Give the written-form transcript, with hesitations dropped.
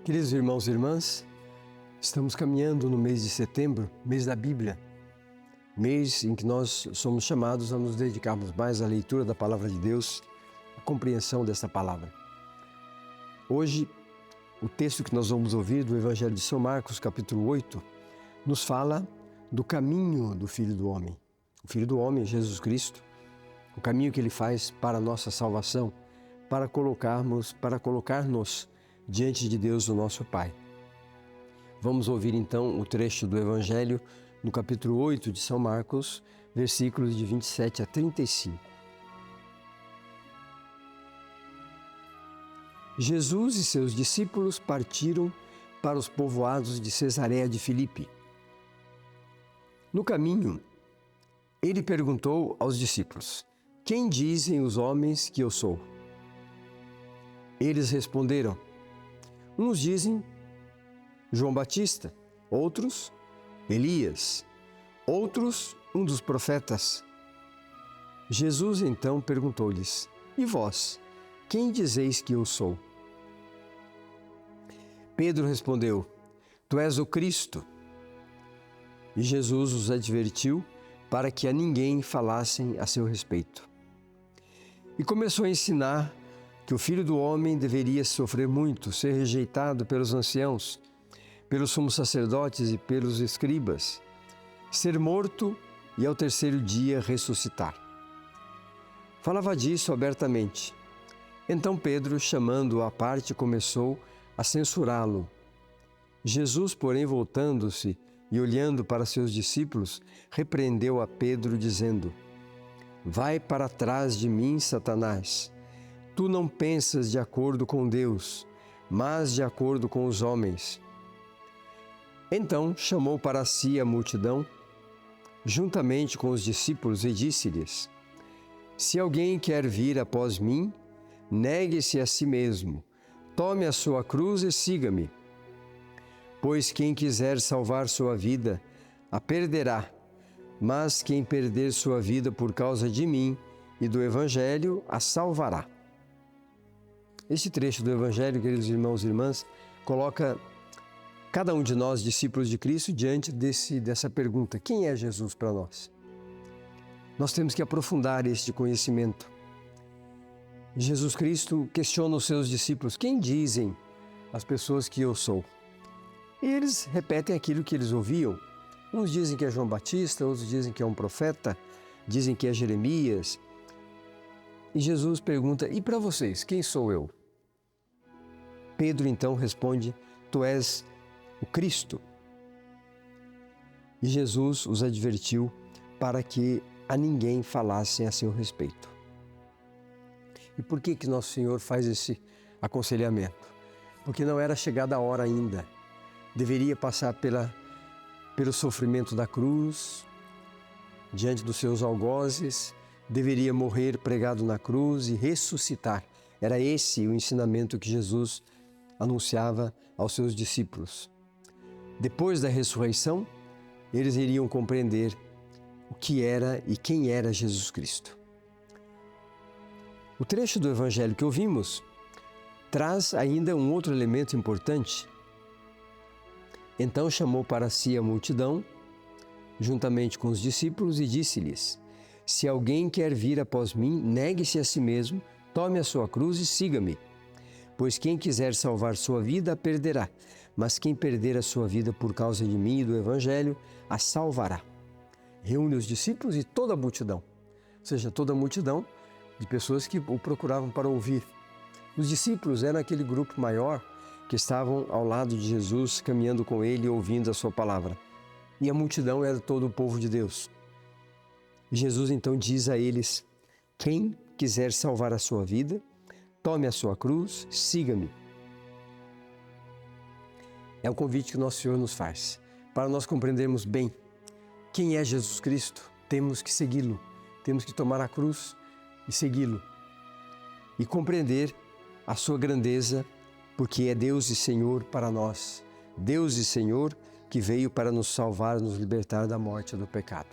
Queridos irmãos e irmãs, estamos caminhando no mês de setembro, mês da Bíblia, mês em que nós somos chamados a nos dedicarmos mais à leitura da Palavra de Deus, à compreensão dessa palavra. Hoje, o texto que nós vamos ouvir do Evangelho de São Marcos, capítulo 8, nos fala do caminho do Filho do Homem. O Filho do Homem, Jesus Cristo, o caminho que Ele faz para a nossa salvação, para colocar-nos diante de Deus, o nosso Pai. Vamos ouvir então o trecho do Evangelho no capítulo 8 de São Marcos, versículos de 27 a 35. Jesus e seus discípulos partiram para os povoados de Cesareia de Filipe. No caminho, ele perguntou aos discípulos: "Quem dizem os homens que eu sou?" Eles responderam: "Uns dizem João Batista, outros Elias, outros um dos profetas." Jesus então perguntou-lhes: "E vós, quem dizeis que eu sou?" Pedro respondeu: "Tu és o Cristo." E Jesus os advertiu para que a ninguém falassem a seu respeito. E começou a ensinar que o Filho do Homem deveria sofrer muito, ser rejeitado pelos anciãos, pelos sumos sacerdotes e pelos escribas, ser morto e ao terceiro dia ressuscitar. Falava disso abertamente. Então Pedro, chamando-o à parte, começou a censurá-lo. Jesus, porém, voltando-se e olhando para seus discípulos, repreendeu a Pedro, dizendo: "Vai para trás de mim, Satanás. Tu não pensas de acordo com Deus, mas de acordo com os homens." Então chamou para si a multidão, juntamente com os discípulos, e disse-lhes: "Se alguém quer vir após mim, negue-se a si mesmo, tome a sua cruz e siga-me. Pois quem quiser salvar sua vida, a perderá, mas quem perder sua vida por causa de mim e do Evangelho, a salvará." Este trecho do Evangelho, queridos irmãos e irmãs, coloca cada um de nós, discípulos de Cristo, diante dessa pergunta: quem é Jesus para nós? Nós temos que aprofundar este conhecimento. Jesus Cristo questiona os seus discípulos: quem dizem as pessoas que eu sou? E eles repetem aquilo que eles ouviam. Uns dizem que é João Batista, outros dizem que é um profeta, dizem que é Jeremias. E Jesus pergunta: e para vocês, quem sou eu? Pedro então responde: "Tu és o Cristo." E Jesus os advertiu para que a ninguém falassem a seu respeito. E por que Nosso Senhor faz esse aconselhamento? Porque não era chegada a hora ainda. Deveria passar pelo sofrimento da cruz, diante dos seus algozes, deveria morrer pregado na cruz e ressuscitar. Era esse o ensinamento que Jesus anunciava aos seus discípulos. Depois da ressurreição, eles iriam compreender o que era e quem era Jesus Cristo. O trecho do Evangelho que ouvimos traz ainda um outro elemento importante. Então chamou para si a multidão, juntamente com os discípulos, e disse-lhes: "Se alguém quer vir após mim, negue-se a si mesmo, tome a sua cruz e siga-me. Pois quem quiser salvar sua vida, a perderá, mas quem perder a sua vida por causa de mim e do Evangelho, a salvará." Reúne os discípulos e toda a multidão, ou seja, toda a multidão de pessoas que o procuravam para ouvir. Os discípulos eram aquele grupo maior que estavam ao lado de Jesus, caminhando com ele e ouvindo a sua palavra. E a multidão era todo o povo de Deus. Jesus então diz a eles: "Quem quiser salvar a sua vida, tome a sua cruz, siga-me." É o convite que Nosso Senhor nos faz. Para nós compreendermos bem quem é Jesus Cristo, temos que segui-lo, temos que tomar a cruz e segui-lo. E compreender a sua grandeza, porque é Deus e Senhor para nós. Deus e Senhor que veio para nos salvar, nos libertar da morte e do pecado.